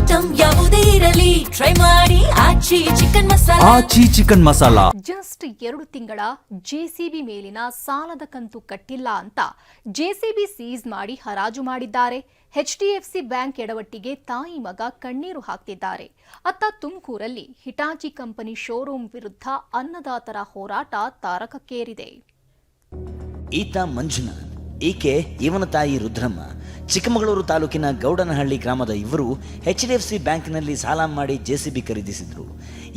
Item ಯಾವುದೇ ಇರಲಿ try ಮಾಡಿ ಆಚಿ ಚಿಕನ್ ಮಸಾಲಾ. ಜಸ್ಟ್ 2 ತಿಂಗಳ ಜೆಸಿಬಿ ಮೇಲಿನ ಸಾಲದ ಕಂತು ಕಟ್ಟಿಲ್ಲ ಅಂತ ಜೆಸಿಬಿ ಸೀಸ್ ಮಾಡಿ ಹರಾಜು ಮಾಡಿದ್ದಾರೆ. ಎಚ್ಡಿಎಫ್ಸಿ ಬ್ಯಾಂಕ್ ಎಡವಟ್ಟಿಗೆ ತಾಯಿ ಮಗ ಕಣ್ಣೀರು ಹಾಕ್ತಿದ್ದಾರೆ. ಅತ್ತ ತುಮಕೂರಲ್ಲಿ ಹಿಟಾಚಿ ಕಂಪನಿ ಶೋರೂಮ್ ವಿರುದ್ಧ ಅನ್ನದಾತರ ಹೋರಾಟ ತಾರಕಕ್ಕೇರಿದೆ. ಈತ ಮಂಜುನಾಥ್, ಈಕೆ ಇವನ ತಾಯಿ ರುದ್ರಮ್ಮ. ಚಿಕ್ಕಮಗಳೂರು ತಾಲೂಕಿನ ಗೌಡನಹಳ್ಳಿ ಗ್ರಾಮದ ಇವರು ಎಚ್ಡಿಎಫ್ಸಿ ಬ್ಯಾಂಕ್ನಲ್ಲಿ ಸಾಲ ಮಾಡಿ ಜೆಸಿಬಿ ಖರೀದಿಸಿದ್ರು.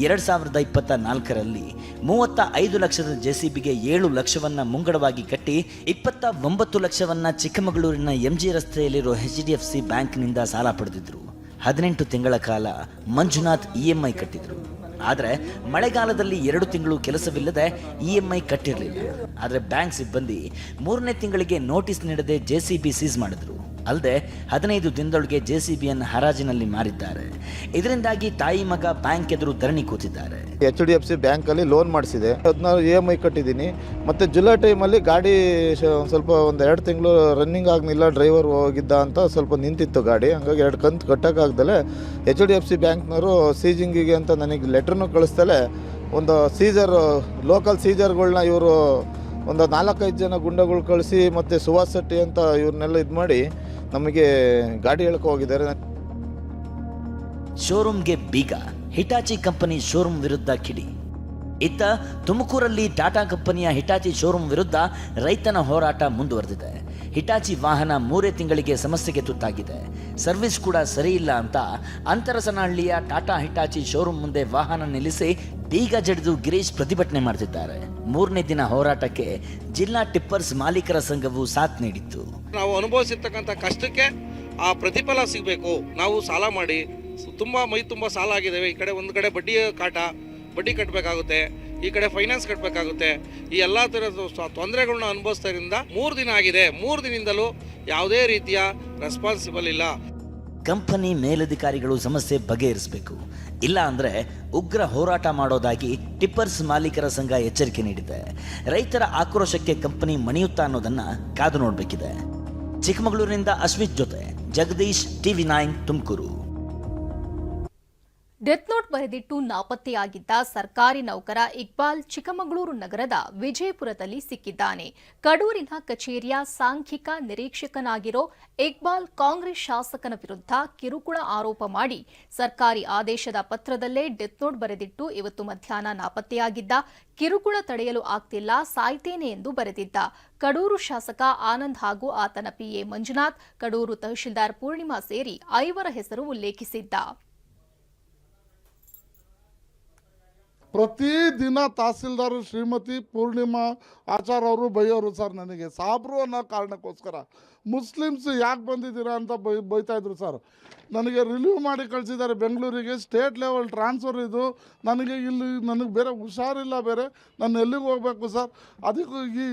2024ರಲ್ಲಿ 35 ಲಕ್ಷದ ಜೆಸಿಬಿಗೆ 7 ಲಕ್ಷವನ್ನ ಮುಂಗಡವಾಗಿ ಕಟ್ಟಿ 29 ಲಕ್ಷವನ್ನ ಚಿಕ್ಕಮಗಳೂರಿನ ಎಂಜಿ ರಸ್ತೆಯಲ್ಲಿರೋ ಎಚ್ಡಿಎಫ್ಸಿ ಬ್ಯಾಂಕ್ನಿಂದ ಸಾಲ ಪಡೆದಿದ್ರು. 18 ತಿಂಗಳ ಕಾಲ ಮಂಜುನಾಥ್ ಇಎಂಐ ಕಟ್ಟಿದ್ರು. ಆದರೆ ಮಳೆಗಾಲದಲ್ಲಿ 2 ತಿಂಗಳು ಕೆಲಸವಿಲ್ಲದೆ ಇಎಂಐ ಕಟ್ಟಿರಲಿಲ್ಲ. ಆದರೆ ಬ್ಯಾಂಕ್ ಸಿಬ್ಬಂದಿ 3ನೇ ತಿಂಗಳಿಗೆ ನೋಟಿಸ್ ನೀಡದೆ ಜೆಸಿಬಿ ಸೀಸ್ ಮಾಡಿದ್ರು. ಅಲ್ಲದೆ 15 ದಿನದೊಳಗೆ ಜೆಸಿಬಿಯನ್ನು ಹರಾಜಿನಲ್ಲಿ ಮಾರಿದ್ದಾರೆ. ಇದರಿಂದಾಗಿ ತಾಯಿ ಮಗ ಬ್ಯಾಂಕ್ ಎದುರು ಧರಣಿ ಕೂತಿದ್ದಾರೆ. ಎಚ್ಡಿಎಫ್ಸಿ ಬ್ಯಾಂಕಲ್ಲಿ ಲೋನ್ ಮಾಡಿಸಿದೆ, 16 ಇಎಂಐ ಕಟ್ಟಿದ್ದೀನಿ. ಮತ್ತು ಜುಲೈ ಟೈಮಲ್ಲಿ ಗಾಡಿ ಸ್ವಲ್ಪ ಒಂದು 2 ತಿಂಗಳು ರನ್ನಿಂಗ್ ಆಗಲಿಲ್ಲ, ಡ್ರೈವರ್ ಹೋಗಿದ್ದ ಅಂತ ಸ್ವಲ್ಪ ನಿಂತಿತ್ತು ಗಾಡಿ. ಹಂಗಾಗಿ 2 ಕಂತು ಕಟ್ಟೋಕ್ಕಾಗ್ದಲೆ ಎಚ್ಡಿಎಫ್ಸಿ ಬ್ಯಾಂಕ್ನವರು ಸೀಜಿಂಗಿಗೆ ಅಂತ ನನಗೆ ಲೆಟ್ರನ್ನು ಕಳಿಸ್ತಲೇ ಒಂದು ಲೋಕಲ್ ಸೀಜರ್ಗಳನ್ನ ಇವರು ಒಂದು 4-5 ಜನ ಗುಂಡಗಳು ಕಳಿಸಿ ಮತ್ತು ಸುಭಾಷ್ ಶೆಟ್ಟಿ ಅಂತ ಇವ್ರನ್ನೆಲ್ಲ ಇದು ಮಾಡಿ ನಮಗೆ ಗಾಡಿ ಹೇಳ್ಕೊ ಹೋಗಿದ್ದಾರೆ. ಶೋರೂಮ್ಗೆ ಬೀಗ, ಹಿಟಾಚಿ ಕಂಪನಿ ಶೋರೂಮ್ ವಿರುದ್ಧ ಕಿಡಿ. ಇತ್ತ ತುಮಕೂರಲ್ಲಿ ಟಾಟಾ ಕಂಪನಿಯ ಹಿಟಾಚಿ ಶೋರೂಮ್ ವಿರುದ್ಧ ರೈತನ ಹೋರಾಟ ಮುಂದುವರೆದಿದೆ. ಹಿಟಾಚಿ ವಾಹನ 3 ತಿಂಗಳಿಗೆ ಸಮಸ್ಯೆಗೆ ತುತ್ತಾಗಿದೆ. ಸರ್ವಿಸ್ ಕೂಡ ಸರಿಯಿಲ್ಲ ಅಂತ ಅಂತರಸನಹಳ್ಳಿಯ ಟಾಟಾ ಹಿಟಾಚಿ ಶೋರೂಮ್ ಮುಂದೆ ವಾಹನ ನಿಲ್ಲಿಸಿ ಬೀಗ ಜಡಿದು ಗಿರೀಶ್ ಪ್ರತಿಭಟನೆ ಮಾಡ್ತಿದ್ದಾರೆ. 3ನೇ ದಿನ ಹೋರಾಟಕ್ಕೆ ಜಿಲ್ಲಾ ಟಿಪ್ಪರ್ಸ್ ಮಾಲೀಕರ ಸಂಘವು ಸಾಥ್ ನೀಡಿತ್ತು. ನಾವು ಅನುಭವಿಸಿರ್ತಕ್ಕಂಥ ಕಷ್ಟಕ್ಕೆ ಆ ಪ್ರತಿಫಲ ಸಿಗಬೇಕು. ನಾವು ಸಾಲ ಮಾಡಿ ಮೈ ತುಂಬ ಸಾಲ ಆಗಿದ್ದೇವೆ. ಈ ಕಡೆ ಒಂದು ಕಡೆ ಬಡ್ಡಿ ಕಟ್ಟಬೇಕಾಗುತ್ತೆ, ಈ ಕಡೆ ಫೈನಾನ್ಸ್ ಕಟ್ಟಬೇಕಾಗುತ್ತೆ. ಈ ಎಲ್ಲ ಥರದ ತೊಂದರೆಗಳನ್ನ ಅನುಭವಿಸ್ತಾ ಇರೋದ್ರಿಂದ 3 ದಿನ ಆಗಿದೆ. 3 ದಿನದಿಂದಲೂ ಯಾವುದೇ ರೀತಿಯ ರೆಸ್ಪಾನ್ಸಿಬಲ್ ಇಲ್ಲ. ಕಂಪನಿ ಮೇಲಧಿಕಾರಿಗಳು ಸಮಸ್ಯೆ ಬಗೆಹರಿಸಬೇಕು, ಇಲ್ಲ ಅಂದರೆ ಉಗ್ರ ಹೋರಾಟ ಮಾಡೋದಾಗಿ ಟಿಪ್ಪರ್ಸ್ ಮಾಲೀಕರ ಸಂಘ ಎಚ್ಚರಿಕೆ ನೀಡಿದೆ. ರೈತರ ಆಕ್ರೋಶಕ್ಕೆ ಕಂಪನಿ ಮಣಿಯುತ್ತಾ ಅನ್ನೋದನ್ನ ಕಾದು ನೋಡಬೇಕಿದೆ. ಚಿಕ್ಕಮಗಳೂರಿನಿಂದ ಅಶ್ವಿತ್ ಜೊತೆ Jagadish, TV9 Tumakuru. Death note ಬರೆದಿಟ್ಟು ನಾಪತ್ತೆಯಾಗಿದ್ದ ಸರ್ಕಾರಿ ನೌಕರ ಇಕ್ಬಾಲ್ ಚಿಕ್ಕಮಗಳೂರು ನಗರದ ವಿಜಯಪುರದಲ್ಲಿ ಸಿಕ್ಕಿದ್ದಾನೆ. ಕಡೂರಿನ ಕಚೇರಿಯ ಸಾಂಖ್ಯಿಕ ನಿರೀಕ್ಷಕನಾಗಿರೋ ಇಕ್ಬಾಲ್ ಕಾಂಗ್ರೆಸ್ ಶಾಸಕನ ವಿರುದ್ಧ ಕಿರುಕುಳ ಆರೋಪ ಮಾಡಿ ಸರ್ಕಾರಿ ಆದೇಶದ ಪತ್ರದಲ್ಲೇ ಡೆತ್ ನೋಟ್ ಬರೆದಿಟ್ಟು ಇವತ್ತು ಮಧ್ಯಾಹ್ನ ನಾಪತ್ತೆಯಾಗಿದ್ದ. ಕಿರುಕುಳ ತಡೆಯಲು ಆಗ್ತಿಲ್ಲ, ಸಾಯ್ತೇನೆ ಎಂದು ಬರೆದಿದ್ದ. ಕಡೂರು ಶಾಸಕ ಆನಂದ್ ಹಾಗೂ ಆತನ ಪಿಎ ಮಂಜುನಾಥ್, ಕಡೂರು ತಹಶೀಲ್ದಾರ್ ಪೂರ್ಣಿಮಾ ಸೇರಿ 5 ಹೆಸರು ಉಲ್ಲೇಖಿಸಿದ್ದ. ಪ್ರತಿದಿನ ತಹಸೀಲ್ದಾರ್ ಶ್ರೀಮತಿ ಪೂರ್ಣಿಮಾ ಆಚಾರ್ ಅವರು ಬೈಯೋರು ಸರ್, ನನಗೆ ಸಾಬ್ರು ಅನ್ನೋ ಕಾರಣಕ್ಕೋಸ್ಕರ ಮುಸ್ಲಿಮ್ಸ್ ಯಾಕೆ ಬಂದಿದ್ದೀರಾ ಅಂತ ಬೈತಾ ಇದ್ರು ಸರ್. ನನಗೆ ರಿಲೀವ್ ಮಾಡಿ ಕಳಿಸಿದ್ದಾರೆ ಬೆಂಗಳೂರಿಗೆ, ಸ್ಟೇಟ್ ಲೆವೆಲ್ ಟ್ರಾನ್ಸ್ಫರ್ ಇದು. ನನಗೆ ಇಲ್ಲಿ ಬೇರೆ ಹುಷಾರಿಲ್ಲ, ಬೇರೆ ನಾನು ಎಲ್ಲಿಗೆ ಹೋಗಬೇಕು ಸರ್. ಅದಕ್ಕೂ ಈ